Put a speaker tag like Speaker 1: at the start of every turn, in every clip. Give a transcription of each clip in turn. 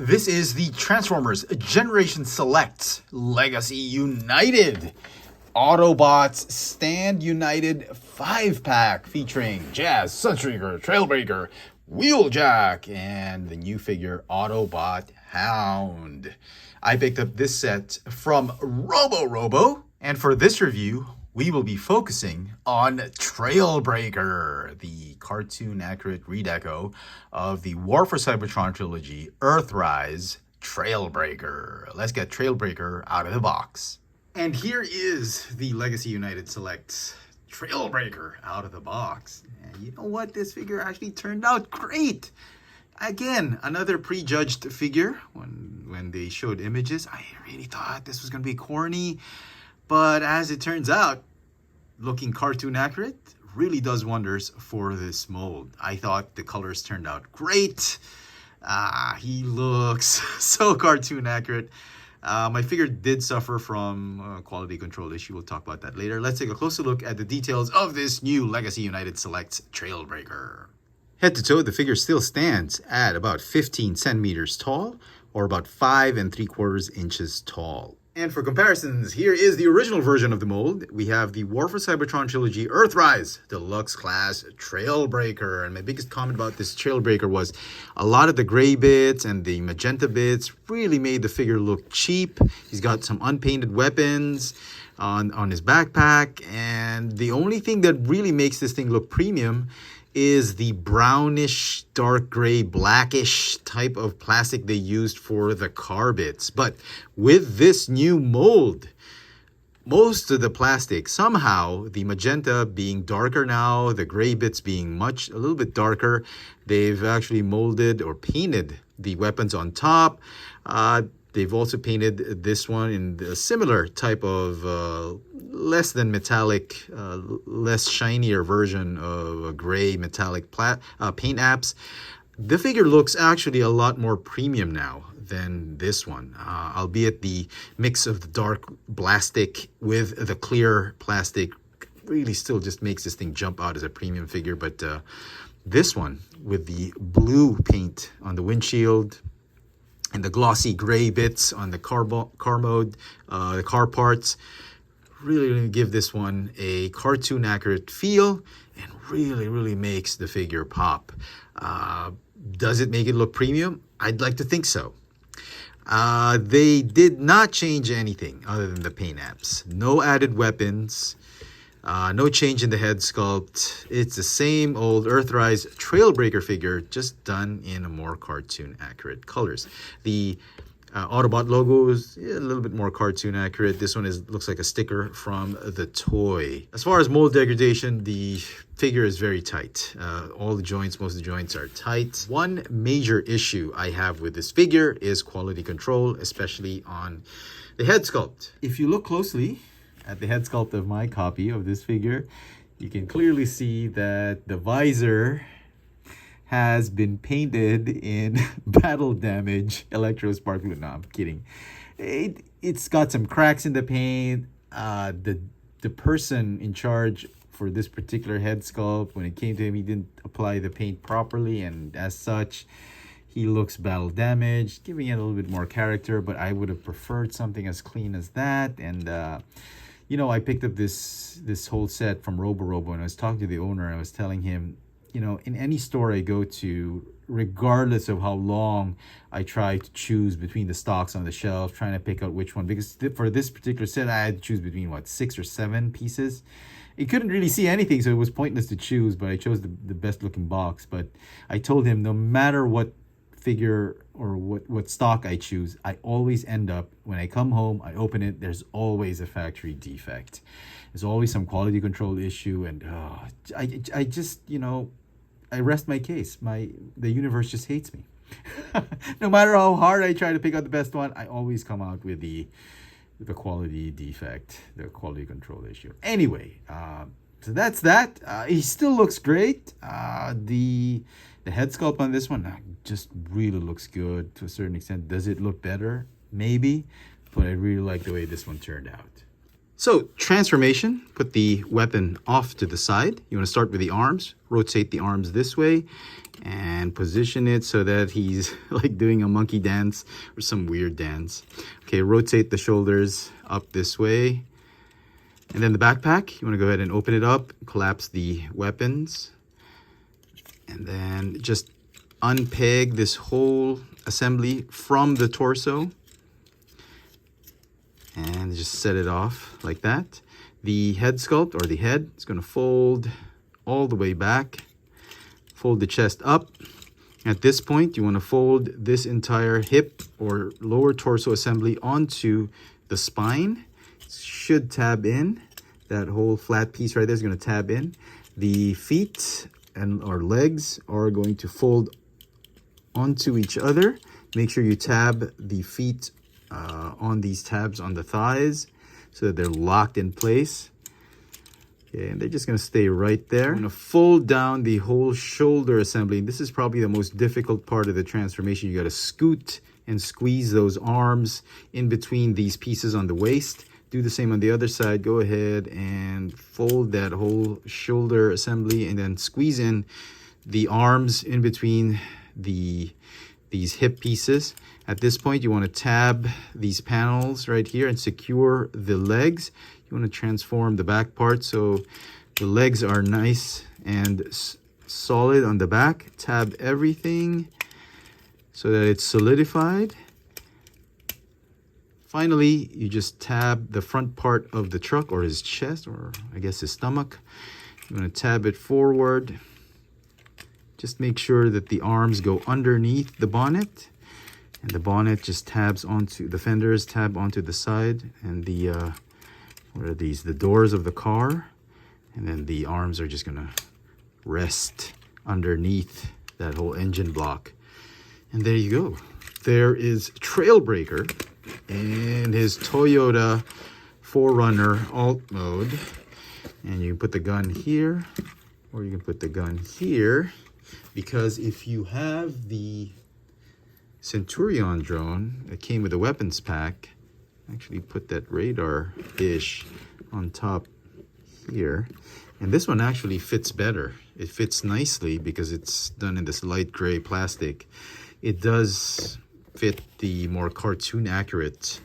Speaker 1: This is the Transformers Generation Select Legacy United Autobots Stand United 5-pack featuring Jazz, Sunstreaker, Trailbreaker, Wheeljack, and the new figure Autobot Hound. I picked up this set from Robo, and for this review, we will be focusing on Trailbreaker, the cartoon-accurate redeco of the War for Cybertron Trilogy, Earthrise, Trailbreaker. Let's get Trailbreaker out of the box. And here is the Legacy United Select Trailbreaker out of the box. And you know what? This figure actually turned out great. Again, another prejudged figure. When they showed images, I really thought this was going to be corny. But as it turns out, looking cartoon accurate really does wonders for this mold. I thought the colors turned out great. He looks so cartoon accurate. My figure did suffer from quality control issue. We'll talk about that later. Let's take a closer look at the details of this new Legacy United Select Trailbreaker. Head to toe, the figure still stands at about 15 centimeters tall, or about 5 3/4 inches tall. And for comparisons, here is the original version of the mold. We have the War for Cybertron Trilogy Earthrise Deluxe Class Trailbreaker. And my biggest comment about this Trailbreaker was a lot of the gray bits and the magenta bits really made the figure look cheap. He's got some unpainted weapons on his backpack. And the only thing that really makes this thing look premium is the brownish, dark gray, blackish type of plastic they used for the car bits. But with this new mold, most of the plastic, somehow, the magenta being darker now, the gray bits being a little bit darker, they've actually molded or painted the weapons on top. They've also painted this one in a similar type of less than metallic, less shinier version of a gray metallic paint apps. The figure looks actually a lot more premium now than this one, albeit the mix of the dark plastic with the clear plastic really still just makes this thing jump out as a premium figure. But this one with the blue paint on the windshield, and the glossy gray bits on the car mode, the car parts, really give this one a cartoon accurate feel and really makes the figure pop. Does it make it look premium? I'd like to think so. They did not change anything other than the paint apps. No added weapons. No change in the head sculpt. It's the same old Earthrise Trailbreaker figure, just done in a more cartoon accurate colors. The Autobot logo is a little bit more cartoon accurate. This one looks like a sticker from the toy. As far as mold degradation, the figure is very tight. All the joints, most of the joints are tight. One major issue I have with this figure is quality control, especially on the head sculpt. If you look closely at the head sculpt of my copy of this figure, you can clearly see that the visor has been painted in battle damage electro spark glue. No, I'm kidding. It's got some cracks in the paint. The person in charge for this particular head sculpt, when it came to him, he didn't apply the paint properly, and as such, he looks battle damaged, giving it a little bit more character, but I would have preferred something as clean as that. And you know, I picked up this whole set from Robo, and I was talking to the owner, and I was telling him, you know, in any store I go to, regardless of how long I try to choose between the stocks on the shelf, trying to pick out which one, because for this particular set, I had to choose between, 6 or 7 pieces. It couldn't really see anything, so it was pointless to choose, but I chose the best looking box. But I told him no matter what figure or what stock I choose, I always end up, when I come home, I open it, there's always a factory defect. There's always some quality control issue, and I just, you know, I rest my case. The universe just hates me. No matter how hard I try to pick out the best one, I always come out with the quality defect, the quality control issue. Anyway, so that's that. He still looks great. The head sculpt on this one just really looks good to a certain extent. Does it look better? Maybe. But I really like the way this one turned out. So transformation, put the weapon off to the side. You want to start with the arms, rotate the arms this way and position it so that he's like doing a monkey dance or some weird dance. Okay, rotate the shoulders up this way. And then the backpack, you want to go ahead and open it up, collapse the weapons, and then just unpeg this whole assembly from the torso and just set it off like that. The head sculpt, or the head, is going to fold all the way back. Fold the chest up. At this point, you want to fold this entire hip or lower torso assembly onto the spine. It should tab in. That whole flat piece right there is going to tab in. The feet and or legs are going to fold onto each other. Make sure you tab the feet on these tabs on the thighs so that they're locked in place. Okay, and they're just going to stay right there. I'm going to fold down the whole shoulder assembly. This is probably the most difficult part of the transformation. You got to scoot and squeeze those arms in between these pieces on the waist. Do the same on the other side. Go ahead and fold that whole shoulder assembly and then squeeze in the arms in between these hip pieces. At this point, you want to tab these panels right here and secure the legs. You want to transform the back part so the legs are nice and solid on the back. Tab everything so that it's solidified. Finally, you just tab the front part of the truck, or his chest, or I guess his stomach. You want to tab it forward. Just make sure that the arms go underneath the bonnet, and the bonnet just tabs onto the fenders, tab onto the side, and the what are these? The doors of the car, and then the arms are just gonna rest underneath that whole engine block. And there you go. There is Trailbreaker in his Toyota 4Runner alt mode. And you can put the gun here, or you can put the gun here, because if you have the Centurion drone that came with a weapons pack, actually put that radar dish on top here, and this one actually fits better. It fits nicely because it's done in this light gray plastic. It does fit the more cartoon accurate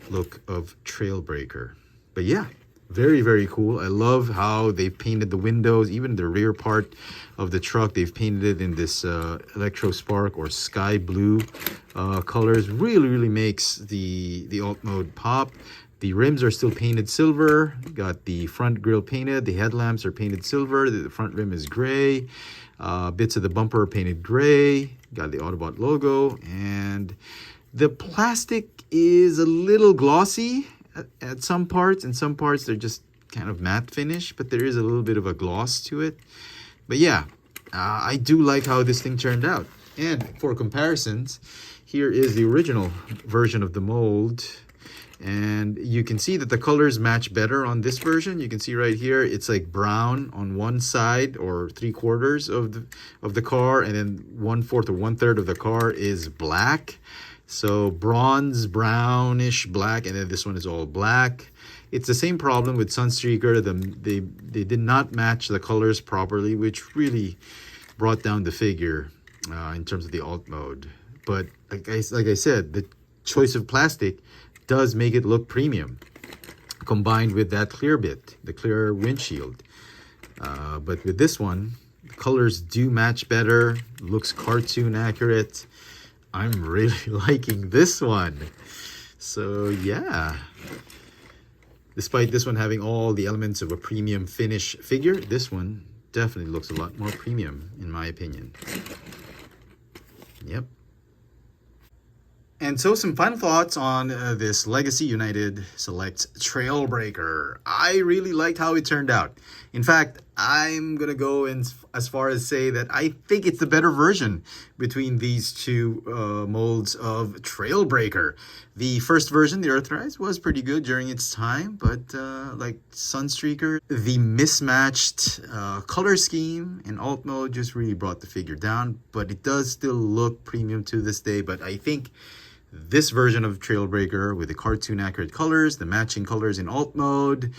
Speaker 1: look of Trailbreaker. But yeah, very, very cool. I love how they've painted the windows, even the rear part of the truck. They've painted it in this electro spark or sky blue colors. Really makes the alt mode pop. The rims are still painted silver. Got the front grille painted. The headlamps are painted silver. The front rim is gray. Bits of the bumper are painted gray. Got the Autobot logo. And the plastic is a little glossy at some parts. In some parts, they're just kind of matte finish, but there is a little bit of a gloss to it. But yeah, I do like how this thing turned out. And for comparisons, here is the original version of the mold. And you can see that the colors match better on this version. You can see right here, it's like brown on one side or 3/4 of the car, and then 1/4 or 1/3 of the car is black. So bronze, brownish black, and then this one is all black. It's the same problem with Sunstreaker. They did not match the colors properly, which really brought down the figure in terms of the alt mode. But like I said, the choice of plastic does make it look premium, combined with that clear bit, the clear windshield. But with this one, the colors do match better, looks cartoon accurate. I'm really liking this one. So yeah, despite this one having all the elements of a premium finish figure, this one definitely looks a lot more premium in my opinion. Yep. And so some final thoughts on this Legacy United Select Trailbreaker. I really liked how it turned out. In fact, I'm going to go in as far as say that I think it's the better version between these two molds of Trailbreaker. The first version, the Earthrise, was pretty good during its time, but like Sunstreaker, the mismatched color scheme and alt mode just really brought the figure down, but it does still look premium to this day. But I think this version of Trailbreaker with the cartoon accurate colors, the matching colors in alt mode.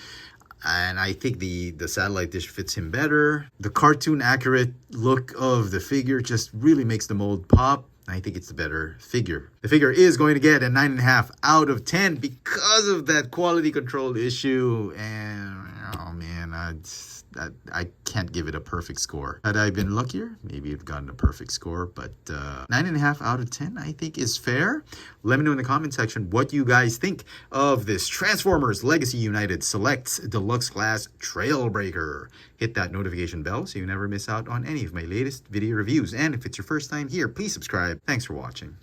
Speaker 1: And I think the satellite dish fits him better. The cartoon accurate look of the figure just really makes the mold pop. I think it's the better figure. The figure is going to get a 9.5 out of 10 because of that quality control issue. And oh man, I can't give it a perfect score. Had I been luckier, maybe I've gotten a perfect score, but 9.5 out of 10 I think is fair. Let me know in the comment section what you guys think of this Transformers Legacy United Selects Deluxe Class Trailbreaker. Hit that notification bell so you never miss out on any of my latest video reviews. And if it's your first time here, please subscribe. Thanks for watching.